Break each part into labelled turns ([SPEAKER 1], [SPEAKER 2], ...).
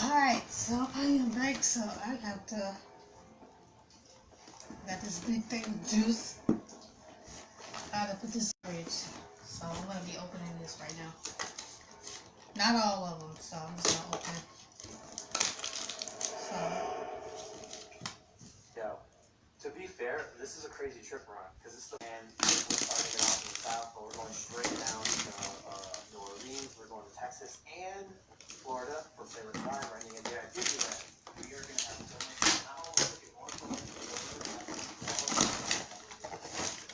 [SPEAKER 1] Alright, so I am back, so I got this big thing of juice. I gotta put this in the fridge. So I'm gonna be opening this right now. Not all of them, so I'm just gonna open it. So
[SPEAKER 2] yo, to be fair, this is a crazy trip we're on, because this is the man, we're starting it off in the south, but we're going straight down to New Orleans, we're going to Texas and Florida for favorite time, running in there at Disneyland. We are going to have so much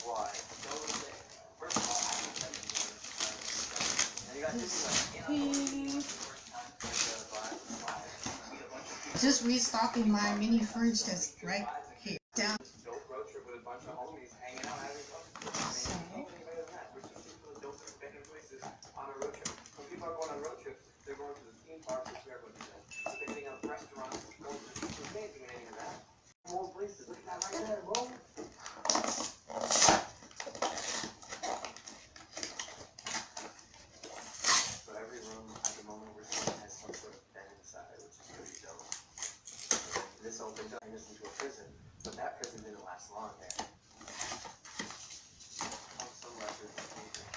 [SPEAKER 2] why? First of all, I think that and you got Disneyland.
[SPEAKER 1] just restocking my mini fridge that's right here. Down.
[SPEAKER 2] Road trip with a bunch of homies hanging out, having fun. On a road trip. When people are going on road trips, they're going to the theme parks, which we are going to do. They're hitting up restaurants, going to the same thing and any of that. More places. Look at that right there, bro. So every room at the moment we're seeing has some sort of bed inside, which is pretty dope. This opened up this into a prison, but that prison didn't last long there. Some records are amazing.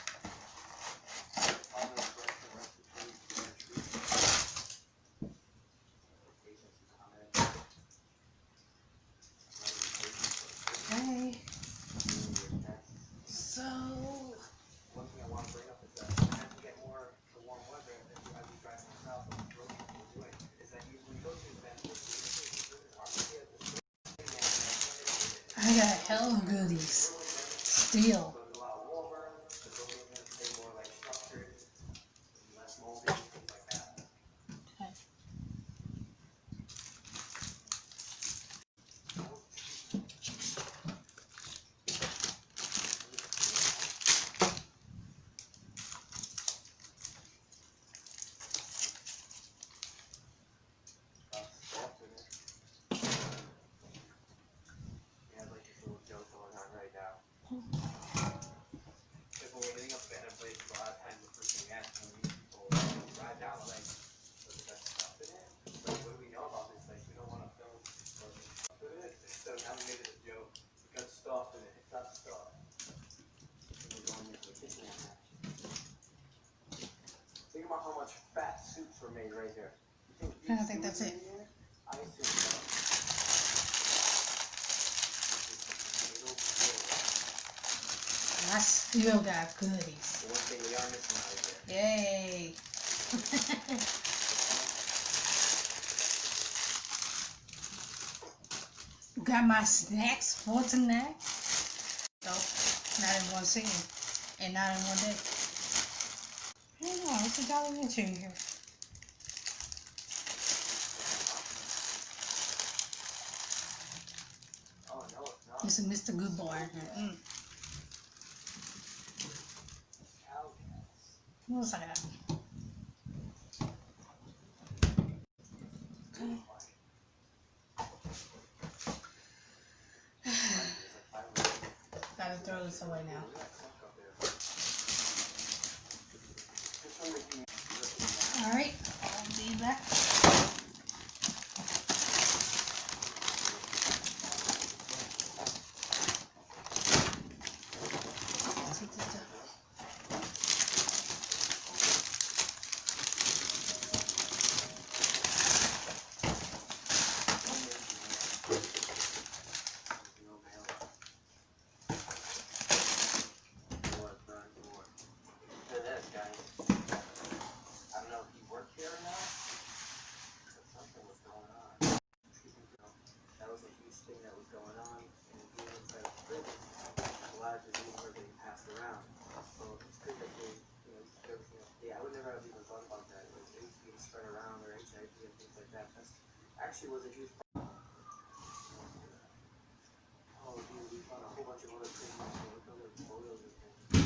[SPEAKER 1] Okay. So
[SPEAKER 2] One thing I want to bring up is that as you get more the warm weather, as you drive south on the road we're doing, is that you when you go to events,
[SPEAKER 1] I got hell of goodies. Still.
[SPEAKER 2] a lot warmer, the building is going to stay more like structured, less moldy, things like that.
[SPEAKER 1] Okay.
[SPEAKER 2] We have like this little joke going on right now. If we're hitting up a place, a lot of times the first thing we ask when people drive down, we're like, does it got stuff in it? Like, what do we know about this place? We don't want to film stuff in it. So now we made it a joke. It got stuff in it. It got stuff. And we're going into the kitchen right now. Think about how much fat soups were made right here.
[SPEAKER 1] I think that's it.
[SPEAKER 2] I assume so.
[SPEAKER 1] I still got goodies.
[SPEAKER 2] The one thing we are missing right here.
[SPEAKER 1] Yay. Got my snacks for tonight. So, not in one sitting. And not in one day. I don't know, it's $1 inch in here.
[SPEAKER 2] Oh, no, it's not.
[SPEAKER 1] This is Mr. Good Boy in here. What else I got? Okay. Gotta throw this away now. Alright, I'll be back. Take this down.
[SPEAKER 2] Actually was a huge problem. Oh, dude, we found a whole bunch of other things. Look at the photos and things.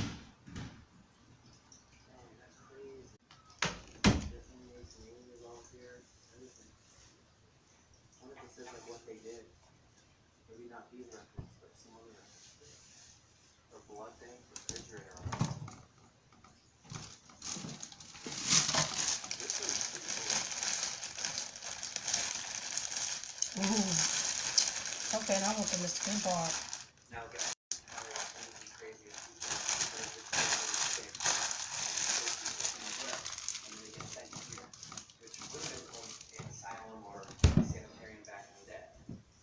[SPEAKER 2] Man, that's crazy. There's inmates and aliens all here. Everything. I wonder if it says like what they did. Maybe not these records, but some other records. Or blood thing, refrigerator. This is pretty cool.
[SPEAKER 1] Okay, and I want them to spin bar.
[SPEAKER 2] Now, guys, how they all kind of be crazy is and they get sent here, which would have been called an asylum or sanitarium back in the day.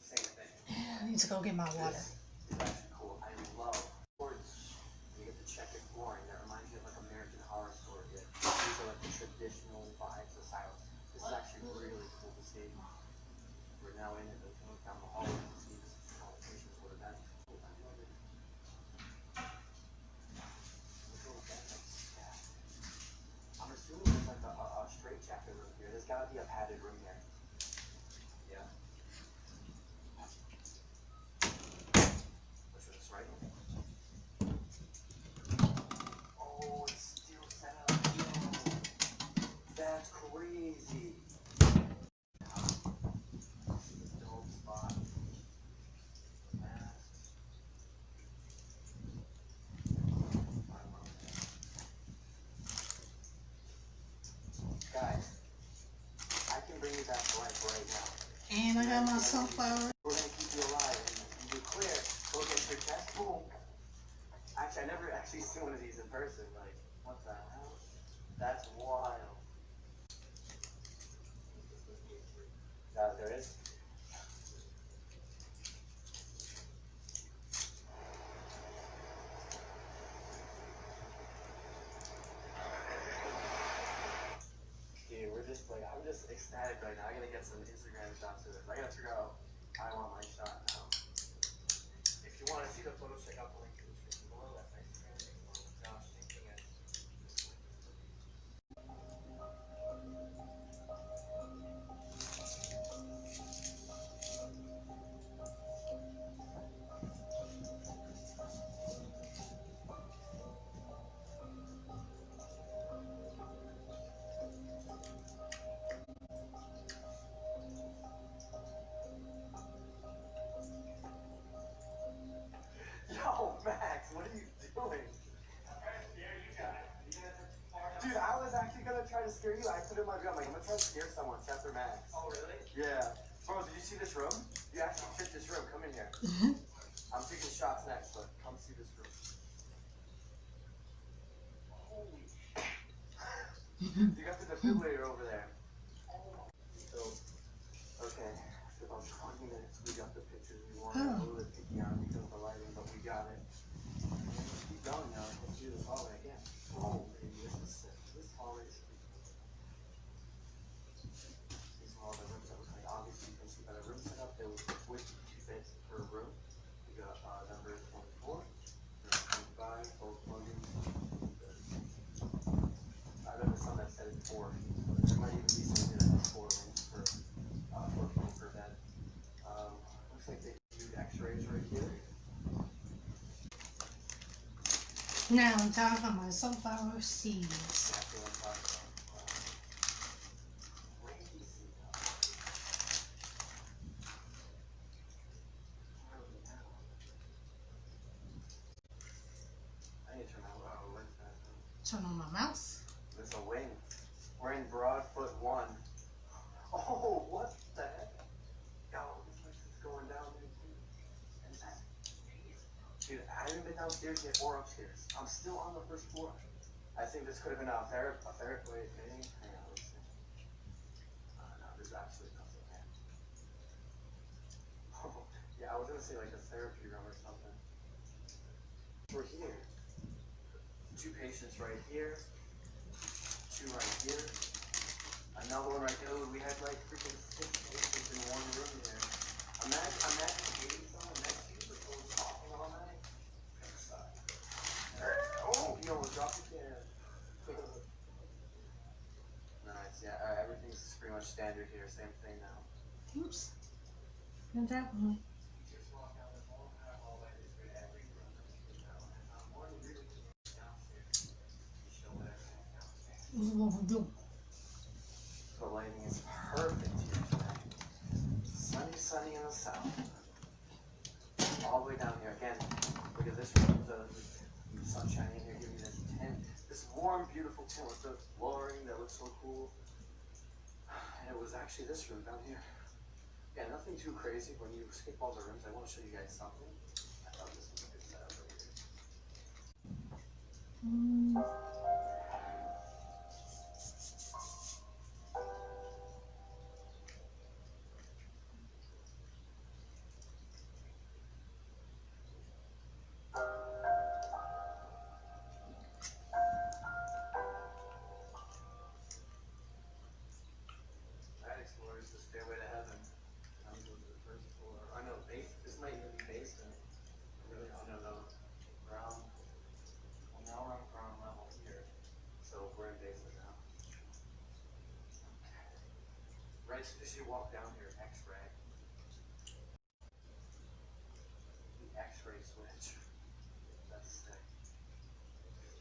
[SPEAKER 2] Same thing.
[SPEAKER 1] I need to go get my water.
[SPEAKER 2] This is actually cool. I love boards. You get to check it flooring. That reminds me of like American Horror Story. These are like the traditional vibes asylum. This is actually really cool to see. We're now in it. Looking down the hallway to see all the patients would have been. I'm assuming there's like a straight jacket room here. There's gotta be a padded room here. Yeah. What's this, right? Oh, it's still set up. That's crazy. This is a dope spot. Masks. Guys, I can bring you back to life right now.
[SPEAKER 1] And I got my sunflower.
[SPEAKER 2] We're gonna keep you alive. And you clear. Go get your test. Boom. Actually, I never actually seen one of these in person. Like, what the hell? That's wild. There is. Dude, we're just like, I'm just ecstatic right now. I gotta get some Instagram shots of this. I gotta figure out how I want my shot now. If you want to see the photos, check out the link in the description below. That's my Instagram. Josh, same thing as. Yo, Max, what are you doing? I'm trying to scare you guys. Dude, I was actually gonna try to scare you. I put in my gun, like, I'm gonna try to scare someone, except for Max. Oh, really? Yeah. Bro, did you see this room? You actually fit this room. Come in here. I'm taking shots next, but come see this room. Holy shit. You got the defibrillator over there. So, okay, for about 20 minutes, we got the pictures we wanted. A little bit picky on because of the lighting, but we got it. Keep going now. Let's do this hallway again. Oh, baby, this is sick. This hallway is creepy. These are all the rooms that look like. Obviously, you can see by the room setup, there was with 2 beds per room. We got number 24, number 25, both plugins. I remember some that said 4. There might even be some that has 4 rooms per 4 people per bed. Looks like they do X-rays right here.
[SPEAKER 1] Now I'm talking about my sunflower seeds.
[SPEAKER 2] Exactly what I'm talking about. Crazy. I need to turn my lens back on.
[SPEAKER 1] Turn on my mouse.
[SPEAKER 2] There's a wing. We're in Broadfoot 1. Oh, what the heck? Yo, this place is going down there too. And that's amazing. Dude, I haven't been downstairs yet or upstairs. I'm still on the first floor. I think this could have been a therapy thing. Hang on, let's see. No, there's absolutely nothing there. Oh, yeah, I was gonna say like a therapy room or something. We're here. 2 patients right here. 2 right here. Another one right there. We had like freaking 6 patients in one room here. Imagine getting someone next to you for someone talking all night. Oh, yo, drop it there. Nice, yeah. Alright, everything's pretty much standard here. Same thing now.
[SPEAKER 1] Oops. Not that one.
[SPEAKER 2] Just walk down this whole hallway. It's for every room that you can go. And one really downstairs. You show whatever downstairs.
[SPEAKER 1] This is what we do.
[SPEAKER 2] The lighting is perfect here tonight. Sunny in the south. All the way down here. Again, look at this room. The sunshine in here giving you this tint. This warm, beautiful tint with the flooring that looks so cool. And it was actually this room down here. Yeah, nothing too crazy. When you skip all the rooms, I want to show you guys something. I thought this was a good setup right here. That explores the stairway to heaven. Comes into the first floor. I know base. This might even be basement. Really, I don't know. Ground. Well, now we're on ground level here, so we're in basement now. Right as you walk down here, X-ray. The X-ray switch. That's sick.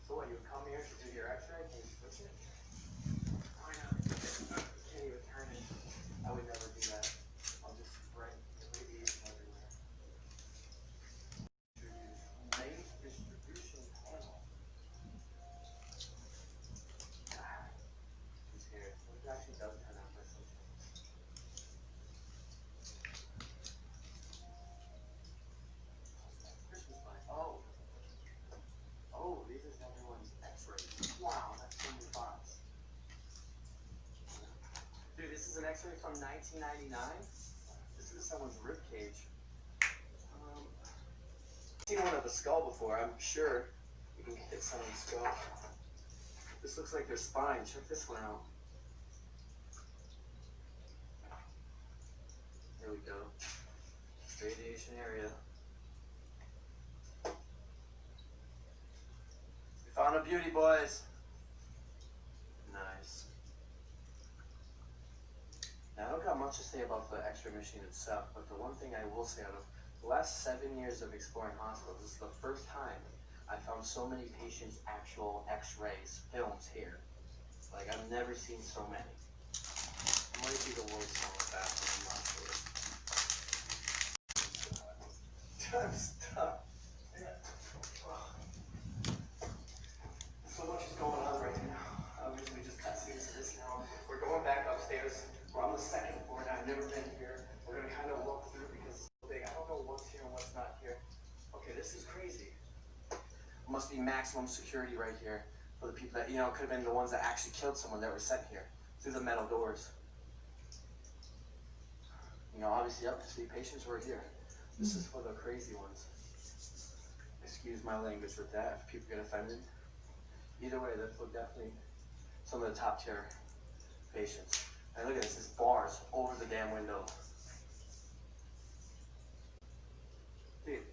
[SPEAKER 2] So what? You come here to do your X-ray? Can you switch it? Why not? You can't even turn it. I would never do that. I'll just spray radiation everywhere. Main distribution panel. Who's here? Well, it actually does turn out for some things. Christmas light. Oh. Oh, these is everyone's X-rays. Wow, that's 75. Dude, this is an X-ray from 1999. This is someone's rib cage. I've seen one of the skull before. I'm sure you can hit someone's skull. This looks like their spine. Check this one out. There we go. Radiation area. We found a beauty, boys. Nice. Now, I don't got much to say about the X-ray machine itself, but the one thing I will say, out of the last 7 years of exploring hospitals, this is the first time I found so many patients' actual X-rays films here. Like, I've never seen so many. It might be the world's smallest bathroom, I'm not sure. I'm stuck. So much is going on right now. Obviously, we just cut scenes to this now. We're going back upstairs. We're on the second floor now. I've never been here. We're going to kind of walk through because it's so big. I don't know what's here and what's not here. Okay, this is crazy. Must be maximum security right here for the people that, you know, could have been the ones that actually killed someone that were sent here through the metal doors. You know, obviously, up to 3 patients were here. This is for the crazy ones. Excuse my language with that if people get offended. Either way, that's definitely some of the top tier patients. And look at this, there's bars over the damn window. Dude,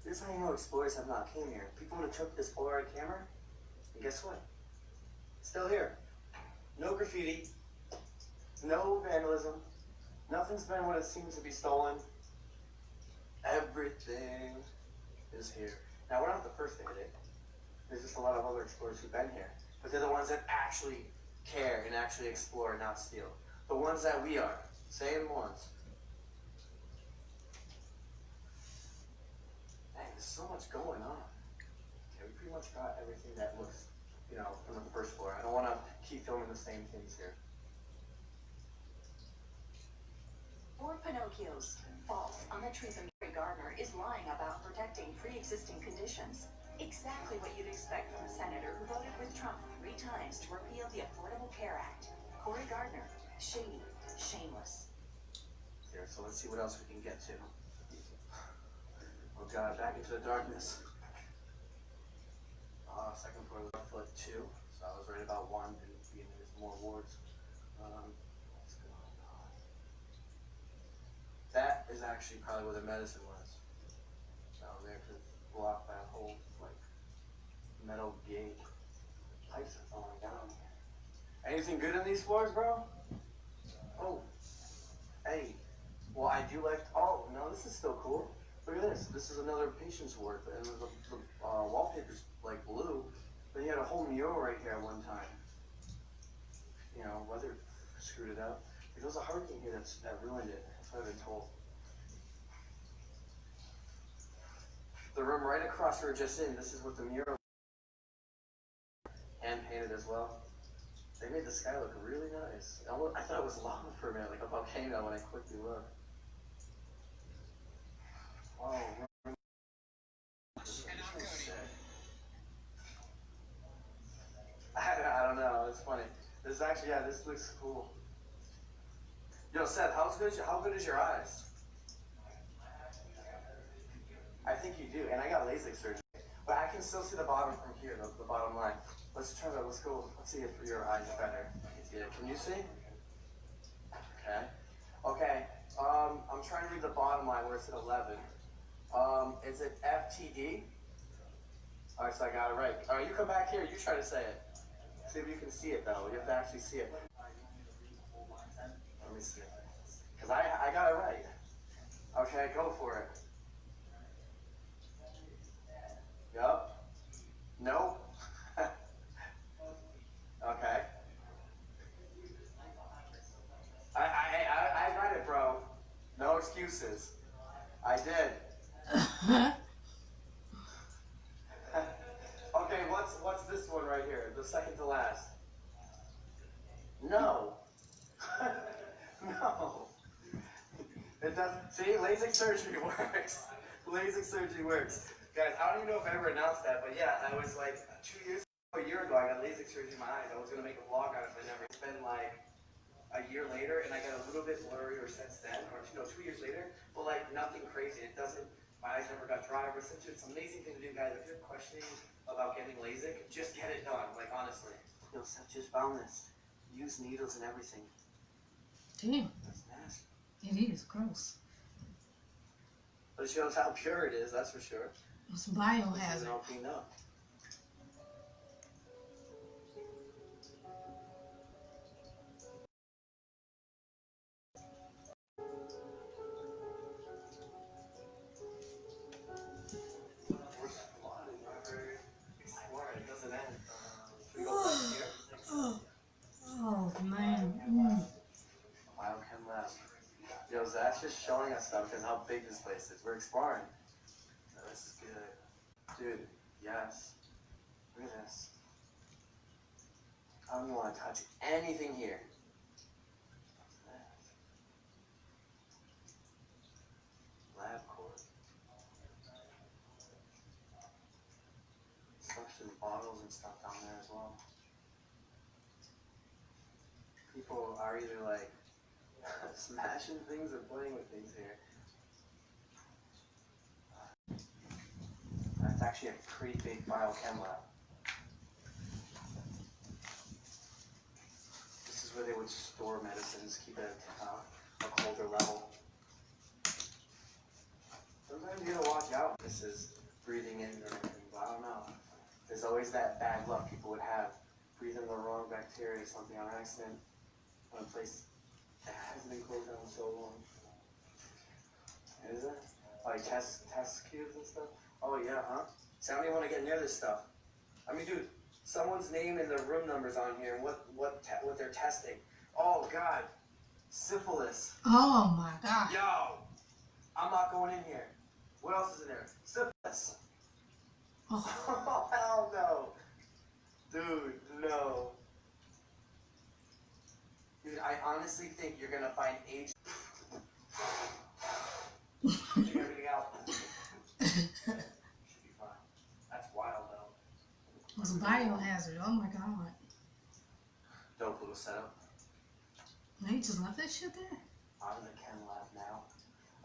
[SPEAKER 2] this is how you know explorers have not came here. People would have took this Polaroid camera, and guess what? Still here. No graffiti, no vandalism, nothing's been what it seems to be stolen. Everything is here. Now, we're not the first to hit it. There's just a lot of other explorers who've been here. But they're the ones that actually care and actually explore and not steal. The ones that we are. Same ones. Dang, there's so much going on. Okay, we pretty much got everything that looks, you know, from the first floor. I don't want to keep filming the same things here.
[SPEAKER 3] 4 Pinocchios. False on the truth of Mary Gardner is lying about protecting pre-existing conditions. Exactly what you'd expect from a senator who voted with Trump 3 times to repeal the Affordable Care Act. Cory Gardner, shady, shameless.
[SPEAKER 2] Here, so let's see what else we can get to. Oh God, back into the darkness. Second floor left foot 2, so I was right about 1, and there's more wards. What's going on? That is actually probably where the medicine was. Down there, because blocked by a whole, like, metal gate. Pipes are falling down here. Anything good in these floors, bro? Oh. Hey. Well, I do like, oh, no, this is still cool. Look at this. This is another patient's ward, and the wallpaper's like blue, but he had a whole mural right here at one time. You know, weather screwed it up. There was a hurricane here that ruined it. That's what I've been told. The room right across we were just in, this is what the mural, hand painted as well. They made the sky look really nice. I thought it was lava for a minute, like a volcano when I quickly looked. Oh, I don't know. It's funny. This is actually, yeah, this looks cool. Yo, Seth, how good is your eyes? I think you do, and I got LASIK surgery, but I can still see the bottom from here, the bottom line. Let's try that. Let's go. Let's see if your eyes better. Yeah, can you see? Okay. Okay. I'm trying to read the bottom line where it's at 11. Is it FTD? All right, so I got it right. All right, you come back here. You try to say it. See if you can see it though. You have to actually see it. Let me see. Cause I got it right. Okay, go for it. Yup. Nope. Okay. I got it, bro. No excuses. I did. Okay, what's this one right here? The second to last. No. No. It does. See, LASIK surgery works. LASIK surgery works. Guys, I don't even know if I ever announced that, but yeah, I was like 2 years ago, a year ago, I got LASIK surgery in my eyes. I was gonna make a vlog on it, but never. It's been like a year later, and I got a little bit blurrier since then, or 2 years later, but like nothing crazy. It doesn't. My eyes never got dry ever since. It's an amazing thing to do, guys. If you're questioning about getting LASIK, just get it done. Like honestly. Yo, Seth just found this. Use needles and everything.
[SPEAKER 1] Damn.
[SPEAKER 2] That's nasty.
[SPEAKER 1] It is gross.
[SPEAKER 2] But it shows how pure it is, that's for sure.
[SPEAKER 1] It's biohazard.
[SPEAKER 2] It's all cleaned up. It doesn't end. Should we go back here?
[SPEAKER 1] Oh man. Mm.
[SPEAKER 2] Biochem lab. Yo, Zach's just showing us stuff and how big this place is. We're exploring. Oh, this is good. Dude, yes. Look at this. I don't even want to touch anything here. What's that? Lab court. Stuff's in bottles and stuff down there as well. People are either like smashing things or playing with things here. That's actually a pretty big biochem lab. This is where they would store medicines, keep it at a colder level. Sometimes you gotta watch out. This is breathing in or anything, but I don't know. There's always that bad luck people would have, breathing the wrong bacteria or something on accident in a place that hasn't been closed down so long. Is it? Like test cubes and stuff? Oh yeah, huh? So I don't even want to get near this stuff. I mean, dude, someone's name and their room numbers on here and what they're testing. Oh God, syphilis.
[SPEAKER 1] Oh my God.
[SPEAKER 2] Yo, I'm not going in here. What else is in there? Syphilis.
[SPEAKER 1] Oh.
[SPEAKER 2] Oh hell no, dude, no. Dude, I honestly think you're gonna find H. Take everything out. Should be fine. That's wild though.
[SPEAKER 1] It's a biohazard. Oh my God.
[SPEAKER 2] Dope little setup.
[SPEAKER 1] They just left that shit there.
[SPEAKER 2] Out of the chem lab now,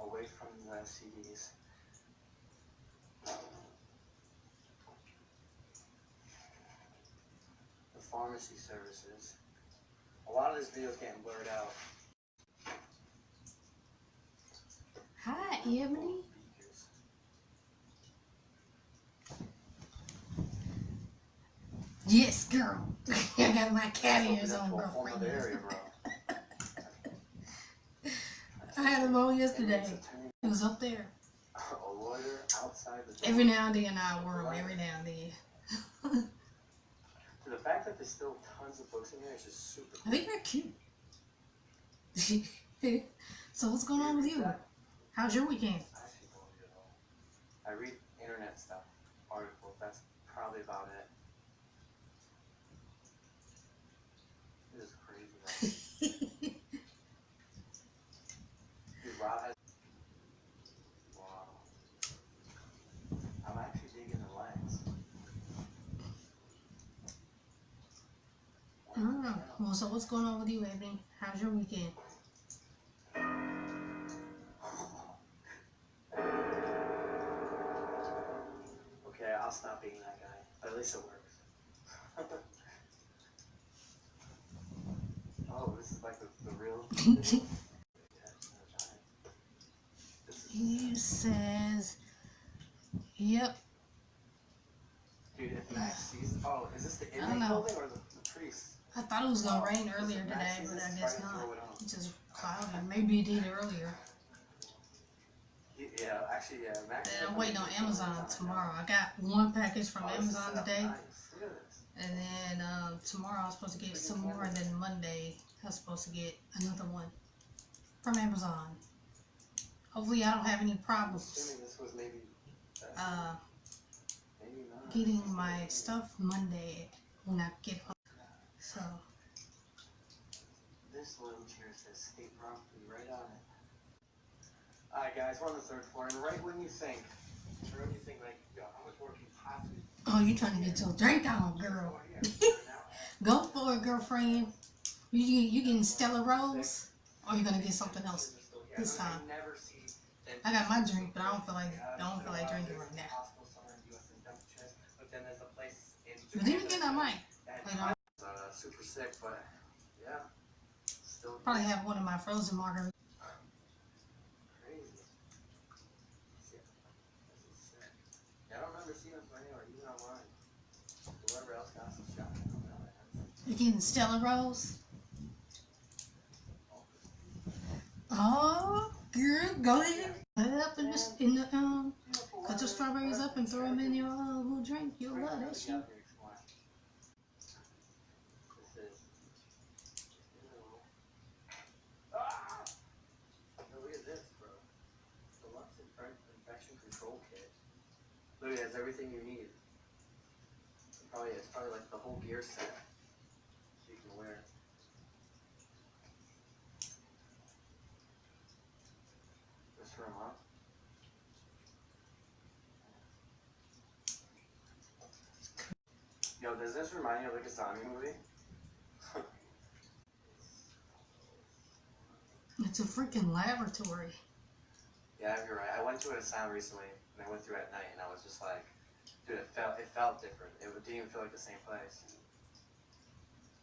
[SPEAKER 2] away from the CDs. The pharmacy services. A lot of this video is getting blurred out.
[SPEAKER 1] Hi, Ebony. Yes, girl. I got my cat ears on, bro. I had them on yesterday. It was up there.
[SPEAKER 2] A lawyer outside the door.
[SPEAKER 1] Every now and then I whirl. Every now and then.
[SPEAKER 2] So the fact that there's still tons of books in here is just super cool.
[SPEAKER 1] I think they're cute. So what's going on with you? How's your weekend?
[SPEAKER 2] I read internet stuff, articles. That's probably about it. This is crazy. Dude, Rob has. Wow.
[SPEAKER 1] I don't know. Well, so what's going on with you, Ebony? How's your weekend?
[SPEAKER 2] Okay, I'll stop being that guy. But at least it works. Oh, this is like the real.
[SPEAKER 1] He says, yep.
[SPEAKER 2] Dude, if Max sees. Oh, is this the
[SPEAKER 1] I don't
[SPEAKER 2] inmate
[SPEAKER 1] know.
[SPEAKER 2] building or the priest?
[SPEAKER 1] I thought it was going to rain earlier today, but I guess not. It's just cloudy. Maybe it did earlier.
[SPEAKER 2] Yeah, actually, yeah. Max.
[SPEAKER 1] And I'm waiting on Amazon tomorrow. I got one package from Amazon today. And then tomorrow I was supposed to get some more. And then Monday I was supposed to get another one from Amazon. Hopefully I don't have any problems getting my stuff Monday when I get home. So.
[SPEAKER 2] This little chair says state property right on it. Alright guys, we're on the 3rd floor, and right when you think, like, yo, how much work you possibly...
[SPEAKER 1] Oh, you trying to get your drink on, girl. Go for it, girlfriend. You getting Stella Rose? Or you gonna get something else this time? I got my drink, but I don't feel like drinking right now. But then again, I might.
[SPEAKER 2] Super sick, but yeah.
[SPEAKER 1] Probably have one of my frozen margaritas.
[SPEAKER 2] Crazy. Yeah, I don't remember seeing them anywhere, even online. Whoever else got some shot.
[SPEAKER 1] You getting Stella Rose? Oh, girl, go ahead. Cut it up in the cut your strawberries up and throw them in your little drink. You'll love that shit.
[SPEAKER 2] Look at this, bro. The Lux infection control kit. Look, it has everything you need. It's probably like the whole gear set so you can wear. This room, huh? Yo, does this remind you of like a zombie movie?
[SPEAKER 1] It's a freaking laboratory.
[SPEAKER 2] Yeah, you're right. I went to an asylum recently, and I went through it at night, and I was just like, dude, it felt different. It didn't even feel like the same place.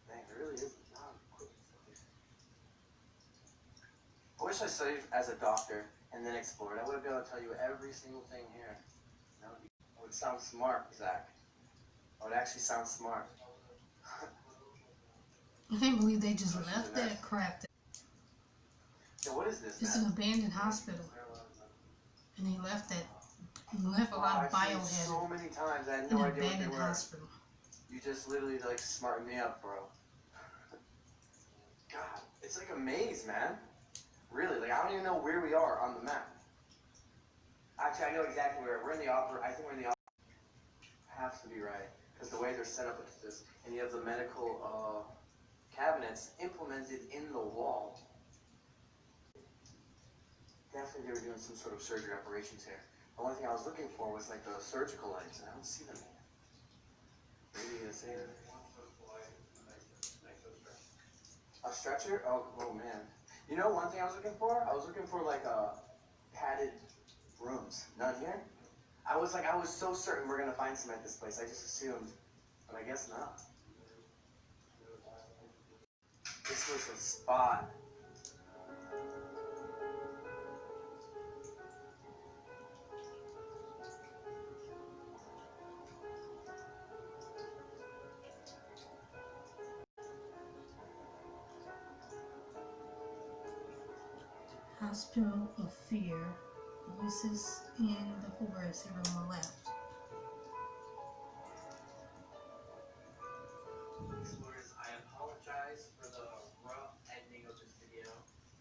[SPEAKER 2] Dang, it really is a job. I wish I studied as a doctor and then explored. I would be able to tell you every single thing here. I would sound smart, Zach. I would actually sound smart.
[SPEAKER 1] I can't believe they just left that crap.
[SPEAKER 2] Yeah, what is this?
[SPEAKER 1] It's an abandoned hospital. And they left that. They left a lot of biohazard.
[SPEAKER 2] So many times, I had no idea what they were.
[SPEAKER 1] Hospital.
[SPEAKER 2] You just literally like smartened me up, bro. God, it's like a maze, man. Really, like I don't even know where we are on the map. Actually, I know exactly where. We're in the I think we're in the Has to be right, because the way they're set up is this, and you have the medical cabinets implemented in the wall. Definitely they were doing some sort of surgery operations here. The only thing I was looking for was like the surgical lights, and I don't see them here. Maybe it's here. A stretcher? Oh man. You know one thing I was looking for? I was looking for like padded rooms. None here? I was so certain we're gonna find some at this place. I just assumed, but I guess not. This was a spot.
[SPEAKER 1] Hospital of Fear. Voices in the forest here on the left.
[SPEAKER 2] Explorers, I apologize for the rough ending of this video.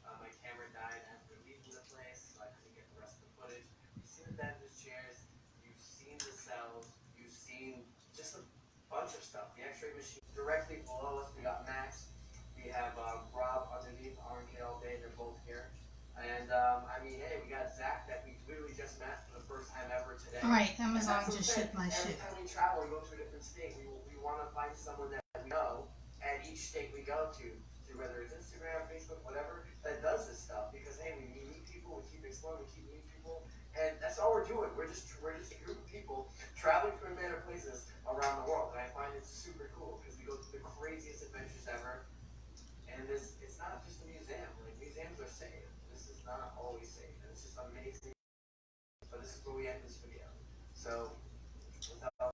[SPEAKER 2] My camera died after leaving the place, so I couldn't get the rest of the footage. You've seen the dentist chairs, you've seen the cells, you've seen just a bunch of stuff. The x-ray machine directly below us, we got Max. We have Rob underneath, R&K all day, they're both here. And I mean, hey, we got Zach that we literally just met for the first time ever today.
[SPEAKER 1] Alright, Amazon just shipped my shit.
[SPEAKER 2] Every time we travel, we go to a different state. We want to find someone that we know at each state we go to, through whether it's Instagram, Facebook, whatever, that does this stuff. Because hey, we meet people, we keep exploring, we keep meeting people, and that's all we're doing. We're just a group of people traveling to random places around the world, and I find it super cool because we go through the craziest adventures ever. And it's not just a museum. Like museums are safe. This is not always safe, and it's just amazing. But this is where we end this video. So without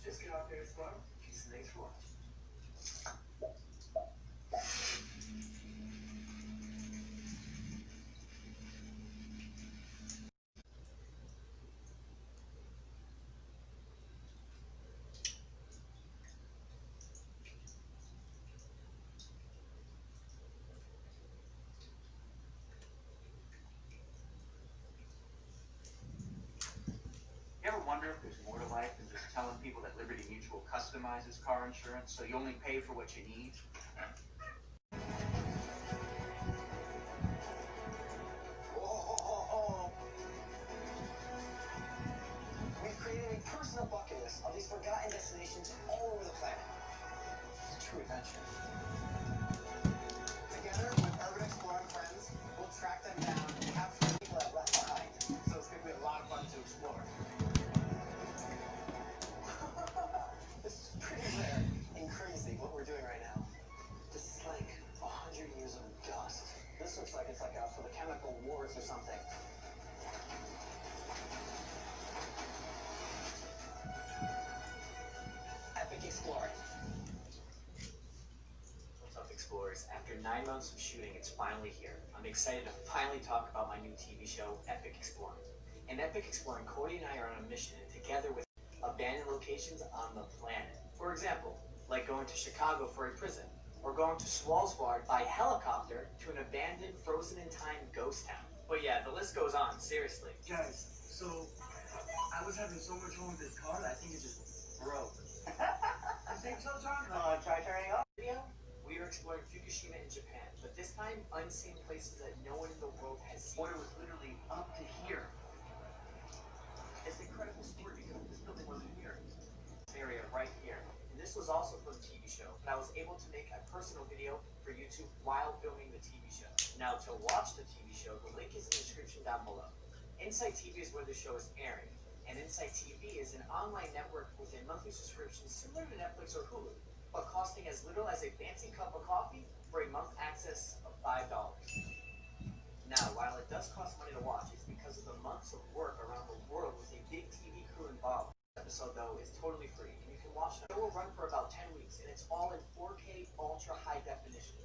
[SPEAKER 2] just get out there and explore. Peace and thanks for watching.
[SPEAKER 4] You ever wonder if there's more to life than just telling people that Liberty Mutual customizes car insurance so you only pay for what you need?
[SPEAKER 5] We've created a personal bucket list of these forgotten destinations all over the planet. It's a true adventure. Together with Urban Exploring friends, we'll track them down and capture the people that left behind. So it's going to be a lot of fun to explore. This is pretty rare and crazy what we're doing right now. This is like 100 years of dust. This looks like it's like for the chemical wars or something. Epic Exploring.
[SPEAKER 4] What's up, Explorers? After 9 months of shooting, it's finally here. I'm excited to finally talk about my new TV show, Epic Exploring. In Epic Exploring, Cody and I are on a mission, and together with abandoned locations on the planet. For example, like going to Chicago for a prison, or going to Svalbard by helicopter to an abandoned, frozen-in-time ghost town. But yeah, the list goes on, seriously.
[SPEAKER 5] Guys, so I was having so much fun with this car that I think it just broke. You think so, John?
[SPEAKER 4] Try turning off. Video, we are exploring Fukushima in Japan, but this time unseen places that no one in the world has seen. Water was literally up to here. It's an incredible story because this building wasn't here. This area right here. And this was also for the TV show, but I was able to make a personal video for YouTube while filming the TV show. Now, to watch the TV show, the link is in the description down below. Insight TV is where the show is airing, and Insight TV is an online network with a monthly subscription similar to Netflix or Hulu, but costing as little as a fancy cup of coffee for a month access of $5. Now, while it does cost money to watch, it's because of the months of work around the world with a big TV crew involved. This episode, though, is totally free, and you can watch it. It will run for about 10 weeks, and it's all in 4K ultra high definition.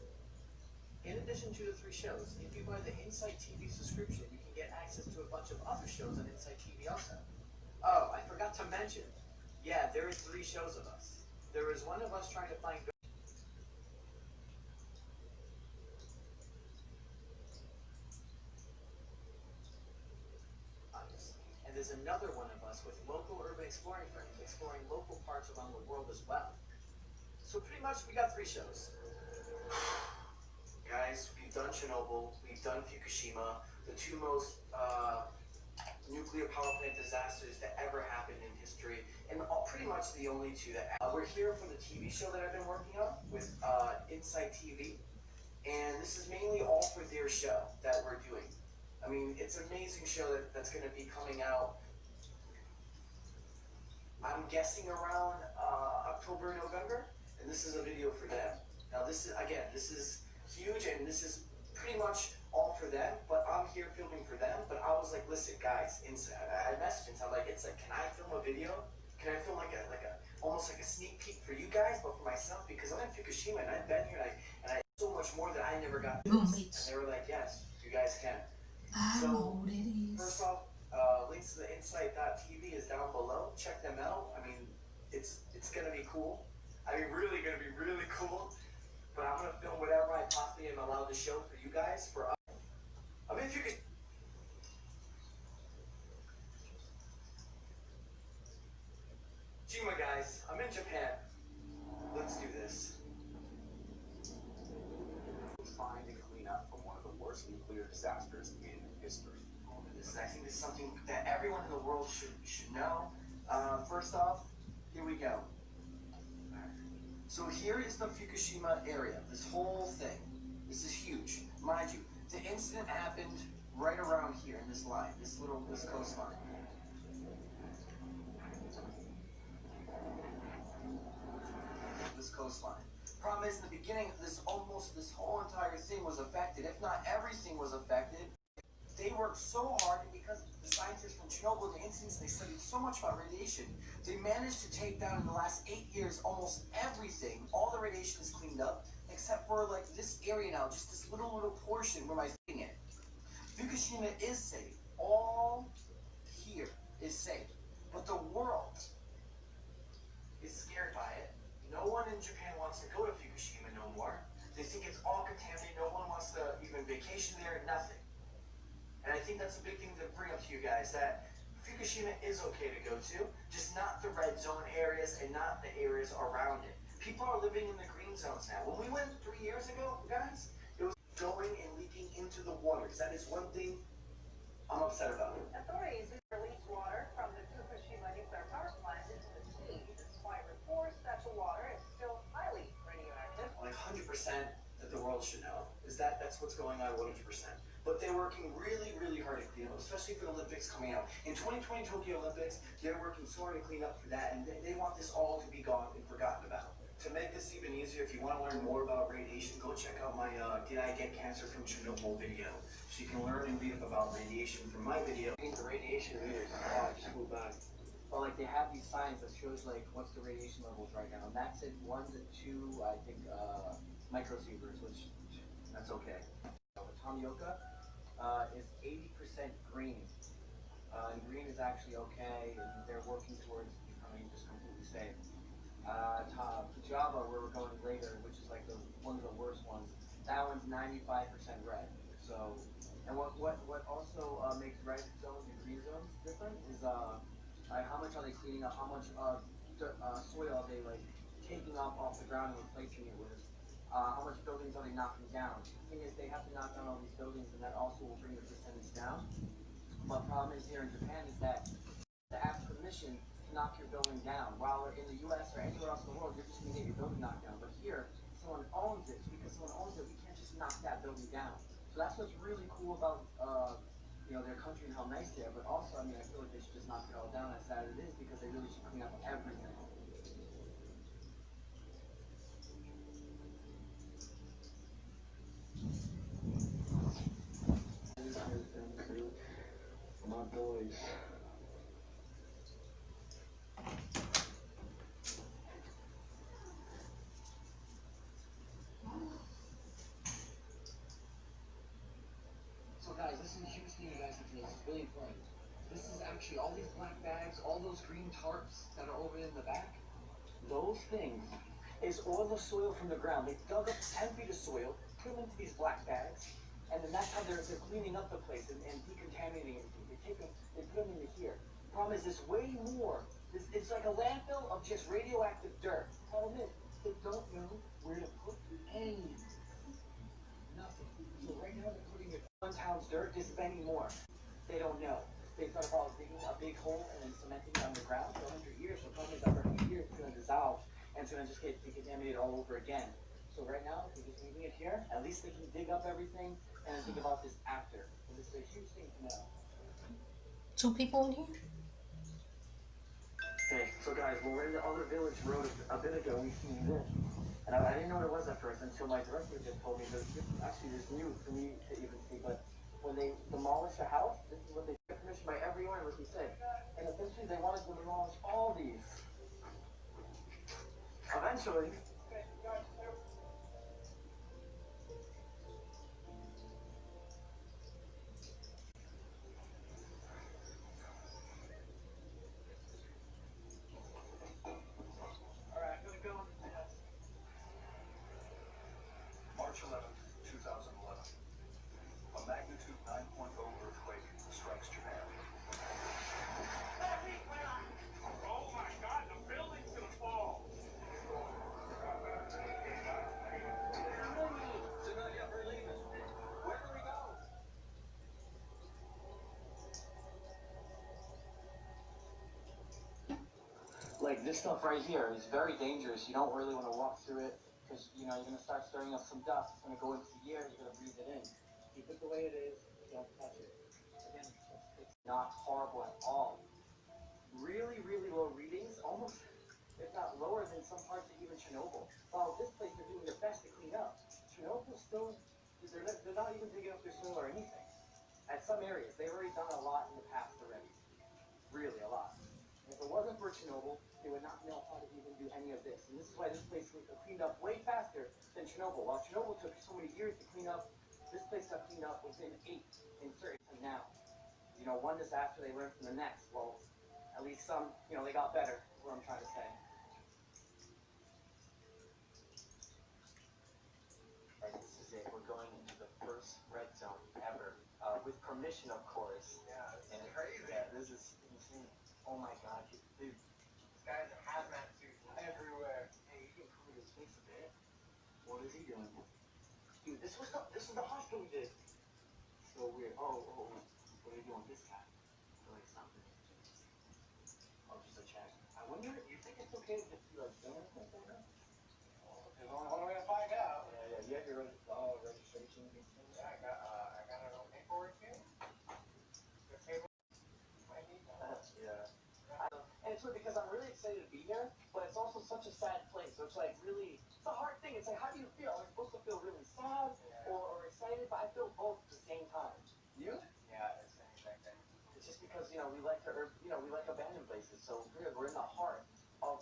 [SPEAKER 4] In addition to the 3 shows, if you buy the Insight TV subscription, you can get access to a bunch of other shows on Insight TV also. Oh, I forgot to mention. Yeah, there is 3 shows of us. There is one of us trying to find ghosts, and there's another one of us with local urban exploring friends exploring local parts around the world as well. So pretty much we got 3 shows. Guys, we've done Chernobyl, we've done Fukushima, the 2 most nuclear power plant disasters that ever happened in history, and pretty much the only 2 that we're here for the TV show that I've been working on with Insight TV, and this is mainly all for their show that we're doing. I mean, it's an amazing show that's going to be coming out, I'm guessing around October, November, and this is a video for them. Now this is huge, and this is pretty much all for them, but I'm here filming for them. But I was like, listen, guys, I messaged and I'm like, can I film a video? Can I film like a almost like a sneak peek for you guys, but for myself, because I'm in Fukushima and I've been here and I so much more that I never got to this. And they were like, yes, you guys can. So first off, links to the Insight.tv is down below. Check them out. I mean, it's gonna be cool. I mean, really gonna be really cool. But I'm gonna film whatever I possibly am allowed to show for you guys. I mean, if you could. Jima, guys, I'm in Japan. Let's do this.
[SPEAKER 6] Find and clean up from one of the worst nuclear disasters in history.
[SPEAKER 2] I think this is something that everyone in the world should know. First off, here we go.
[SPEAKER 5] So here is the Fukushima area, this whole thing. This is huge. Mind you, the incident happened right around here in this line, this coastline. This coastline. Problem is, in the beginning, this whole entire thing was affected. If not everything was affected. They worked so hard, and because the scientists from Chernobyl, the incidents, they studied so much about radiation, they managed to take down in the last 8 years almost everything. All the radiation is cleaned up, except for like this area now, just this little portion where my thing in. Fukushima is safe. All here is safe. But the world is scared by it. No one in Japan wants to go to Fukushima no more. They think it's all contaminated. No one wants to even vacation there, nothing. And I think that's a big thing to bring up to you guys, that Fukushima is okay to go to, just not the red zone areas and not the areas around it. People are living in the green zones now. When we went 3 years ago, guys, it was going and leaking into the water, because that is one thing I'm upset about.
[SPEAKER 3] Authorities released water from the Fukushima nuclear power plant into the sea, despite reports that the water is still highly radioactive.
[SPEAKER 5] Like 100% that the world should know is that that's what's going on 100%. But they're working really hard to clean up, especially for the Olympics coming out. In 2020 Tokyo Olympics, they're working so hard to clean up for that, and they want this all to be gone and forgotten about. To make this even easier, if you want to learn more about radiation, go check out my Did I Get Cancer from Chernobyl video. So you can learn and read up about radiation from my video.
[SPEAKER 4] I think the radiation meters, just move back. Well, like they have these signs that shows like what's the radiation levels right now, and that's at 1 to 2, I think, microsieverts, which that's okay. Tomioka is 80% green, and green is actually okay, and they're working towards becoming just completely safe. Java, where we're going later, which is like one of the worst ones, that one's 95% red. So, and what also makes red zones and green zones different is how much are they cleaning up, how much soil are they like taking off the ground and replacing it with, how much buildings are they knocking down. The thing is, they have to knock down all these buildings, and that also will bring the percentage down. But the problem is here in Japan is that to ask permission to knock your building down, while in the U.S. or anywhere else in the world, you're just going to get your building knocked down. But here, someone owns it. So because someone owns it, we can't just knock that building down. So that's what's really cool about their country and how nice they are. But also, I mean, I feel like they should just knock it all down, as sad as it is, because they really should clean up everything.
[SPEAKER 5] My boys. So guys, this is a huge thing you guys have to know. This is really important. This is actually all these black bags, all those green tarps that are over in the back. Those things is all the soil from the ground. They dug up 10 feet of soil, put them into these black bags, and then that's how they're cleaning up the place and decontaminating everything. They put them into here. Problem is, there's way more. It's like a landfill of just radioactive dirt. Problem is, they don't know where to put any. Nothing. So right now they're putting it 1 pound's dirt, just spending more. They don't know. They thought about digging a big hole and then cementing it underground for 100 years. The problem is after 100 years it's going to dissolve and it's going to just get decontaminated all over again. So right now, if they're just leaving it here, at least they can dig up everything and think about this after. And this is a huge thing to know.
[SPEAKER 1] 2 people in here?
[SPEAKER 5] Hey, so guys, when we're in the other village road a bit ago, we seen this. And I didn't know what it was at first until my director just told me that actually this new for me to even see. But when they demolish a house, this is what they get permission by everyone, what he said. And essentially they wanted to demolish all these. Eventually.
[SPEAKER 6] March 11th, 2011. A magnitude 9.0 earthquake strikes Japan.
[SPEAKER 2] Oh my God, the building's gonna fall!
[SPEAKER 5] this stuff right here is very dangerous. You don't really want to walk through it because, you know, you're going to start stirring up some dust. It's going to go into the air. You're going to breathe it in. Keep it the way it is. Don't touch it. Again, it's not horrible at all. Really, really low readings, almost, if not lower than some parts of even Chernobyl. While this place, they're doing their best to clean up. Chernobyl still, they're not even digging up their soil or anything. At some areas, they've already done a lot in the past already. Really, a lot. And if it wasn't for Chernobyl, they would not know how to even do any of this. And this is why this place was cleaned up way faster than Chernobyl. While Chernobyl took so many years to clean up, this place got cleaned up within 8 in certain time now. You know, one disaster they learned from the next. Well, at least some, you know, they got better, is what I'm trying to say. And this is it. We're going into the first red zone ever. With permission, of course.
[SPEAKER 2] Yeah,
[SPEAKER 5] And
[SPEAKER 2] it's crazy.
[SPEAKER 5] Yeah, this is insane. Oh my god, dude.
[SPEAKER 2] This guy's a hazmat suit everywhere.
[SPEAKER 5] Hey, you can cover his face a bit. What is he doing? Dude, this is the hospital we did. So weird. Oh. What are you doing with this guy? Like something. Oh, just a check. I wonder, you think it's okay to just be like doing this like that?
[SPEAKER 2] There's only one way to find out.
[SPEAKER 5] Yeah. You have your registration and things.
[SPEAKER 2] Yeah, I got it on paperwork here. The table. I need that.
[SPEAKER 5] Yeah. And it's weird because I'm really excited to be here, but it's also such a sad place. So it's like really, it's a hard thing. It's like, how do you feel? I'm supposed to feel really sad or excited, but I feel both at the same time. You?
[SPEAKER 2] Yeah, it's the same thing.
[SPEAKER 5] It's just because, you know, we like abandoned places. So we're in the heart of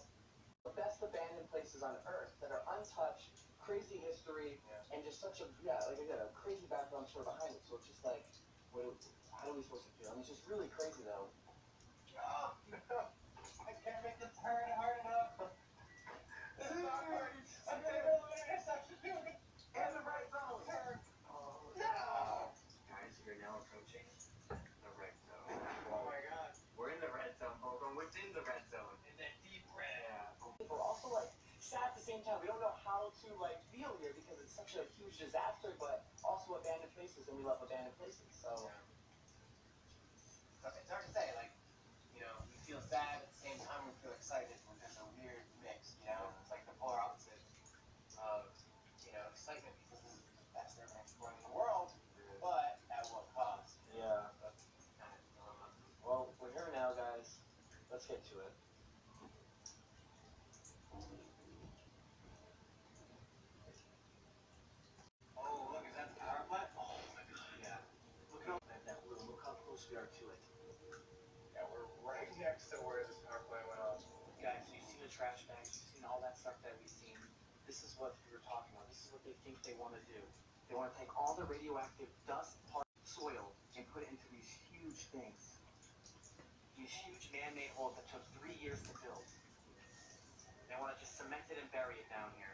[SPEAKER 5] the best abandoned places on earth that are untouched, crazy history, and just such a, like I said, a crazy background story behind it. So it's just like, how are we supposed to feel? I mean, it's just really crazy though.
[SPEAKER 2] Oh, no. I can't make the turn hard enough. This is not hard. I'm taking the intersection, dude.
[SPEAKER 5] In the right zone.
[SPEAKER 2] Turn.
[SPEAKER 5] Oh,
[SPEAKER 2] No.
[SPEAKER 5] guys, you're now approaching the red zone.
[SPEAKER 2] Oh my god.
[SPEAKER 5] We're in the red zone, folks. We're within the red zone.
[SPEAKER 2] In that deep red.
[SPEAKER 5] Yeah. We're also like sad at the same time. We don't know how to like feel here because it's such a huge disaster, but also abandoned places, and we love abandoned places. So
[SPEAKER 2] It's hard to say, like, you know, we feel sad at the same time we feel excited. There's a weird mix, you know? It's like the polar opposite of, you know, excitement because this is the best urban exploring in the world, but at what cost?
[SPEAKER 5] yeah.
[SPEAKER 2] That's kind of the dilemma.
[SPEAKER 5] Well, we're here now, guys. Let's get to it.
[SPEAKER 2] Oh, look, is that the power plant? Oh my god. Yeah.
[SPEAKER 5] Look at that blue. Look how close we are to it.
[SPEAKER 2] Yeah, we're right next to where this power plant went off.
[SPEAKER 5] Guys, you've seen the trash bags. You've seen all that stuff that we've seen. This is what we were talking about. This is what they think they want to do. They want to take all the radioactive dust, part soil, and put it into these huge things. These huge man-made holes that took 3 years to build. They want to just cement it and bury it down here.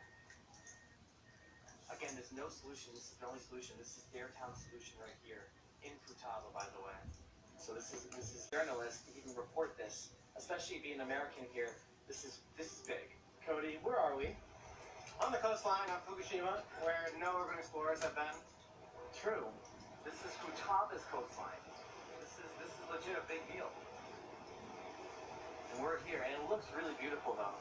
[SPEAKER 5] Again, there's no solution. This is the only solution. This is their town solution right here in Futaba, by the way. So this is journalist. He can report this, especially being American here. This is big. Cody, where are we?
[SPEAKER 2] On the coastline of Fukushima, where no urban explorers have been.
[SPEAKER 5] True. This is Futaba's coastline. This is legit a big deal. And we're here, and it looks really beautiful though.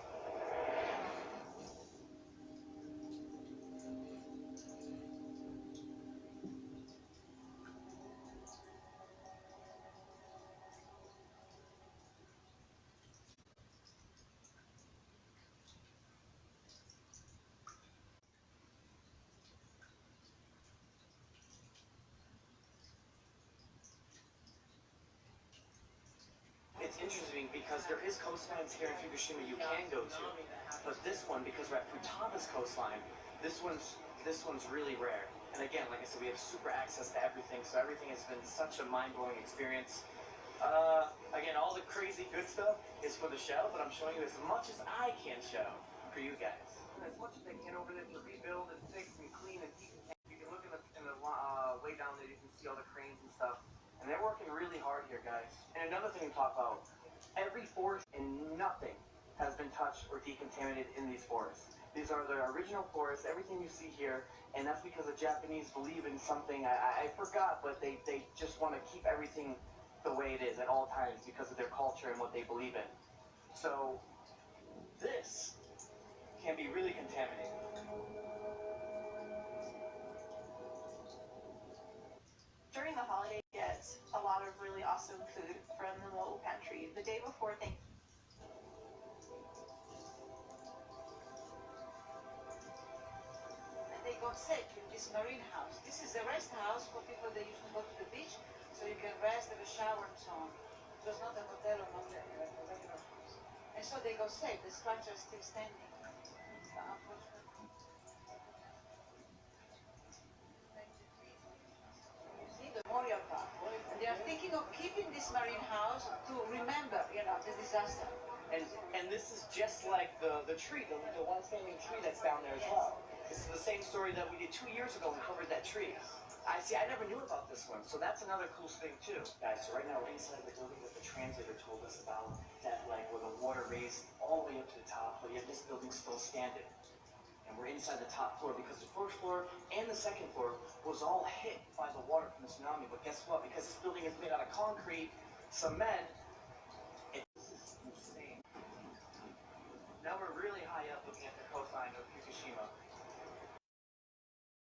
[SPEAKER 5] It's interesting because there is coastlines here in Fukushima you can go to, but this one, because we're at Futaba's coastline, this one's really rare. And again, like I said, we have super access to everything, so everything has been such a mind-blowing experience. Again, all the crazy good stuff is for the show, but I'm showing you as much as I can show for you guys. And as much as they can over there to rebuild and fix and clean and keep. You can look in the way down there, you can see all the cranes and stuff. And they're working really hard here, guys. And another thing to talk about, every forest and nothing has been touched or decontaminated in these forests. These are the original forests, everything you see here, and that's because the Japanese believe in something, I forgot, but they just want to keep everything the way it is at all times because of their culture and what they believe in. So
[SPEAKER 4] this can be really contaminated.
[SPEAKER 3] During the holiday, get a lot of really awesome food from the mobile pantry. The day before Thanksgiving, and they got sick in this marine house. This is a rest house for people that used to go to the beach, so you can rest, have a shower, and so on. It was not a hotel or motel, it was a regular house. And so they got sick. The structure is still standing. Unfortunately. You see the Memorial Park. And they are thinking of keeping this marine house to remember, the disaster.
[SPEAKER 4] And this is just like the tree, the one standing tree that's down there as well. This is the same story that we did 2 years ago when we covered that tree. I never knew about this one, so that's another cool thing too. Guys, so right now we're inside the building that the translator told us about, that like where the water raised all the way up to the top, but yet this building's still standing. And we're inside the top floor because the first floor and the second floor was all hit by the water from the tsunami. But guess what? Because this building is made out of concrete, cement, this is insane. Now we're really high up looking at the coastline of Fukushima.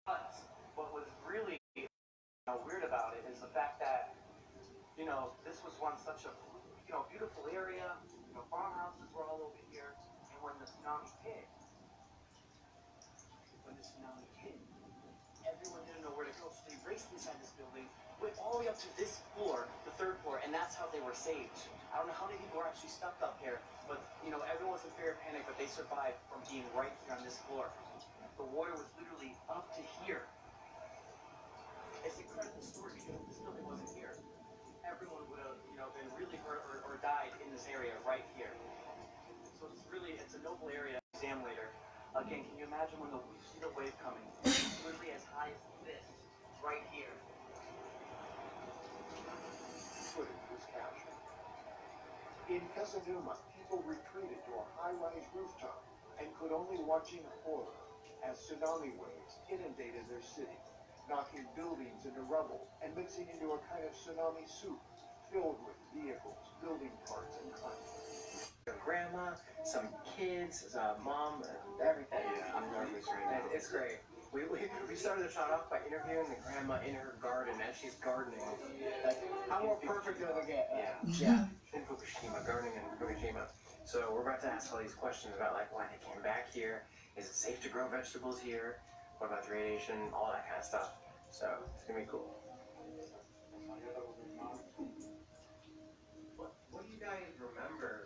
[SPEAKER 4] But what was really weird about it is the fact that, this was once such a, beautiful area, farmhouses were all over here, and when the tsunami hit, everyone didn't know where to go, so they raced inside this building, went all the way up to this floor, the third floor, and that's how they were saved. I don't know how many people were actually stuck up here, but, everyone was in fear of panic, but they survived from being right here on this floor. The water was literally up to here. It's an incredible story because if this building wasn't here, everyone would have, been really hurt or died in this area right here. So it's a noble area. Exam later. Again, can you imagine when you see the wave coming? It's literally as high as this, right here.
[SPEAKER 7] Footage was captured. In Casanuma, people retreated to a high-rise rooftop and could only watch in horror as tsunami waves inundated their city, knocking buildings into rubble and mixing into a kind of tsunami soup filled with vehicles, building parts, and concrete.
[SPEAKER 4] Your grandma, some kids, mom, everything.
[SPEAKER 2] Yeah, I'm nervous right now.
[SPEAKER 4] It's great. We started the shot off by interviewing the grandma in her garden as she's gardening. Like, how more perfect does it get? Yeah. In Fukushima, gardening in Fukushima. So we're about to ask all these questions about like why they came back here. Is it safe to grow vegetables here? What about the radiation? All that kind of stuff. So it's gonna be cool. What do you guys remember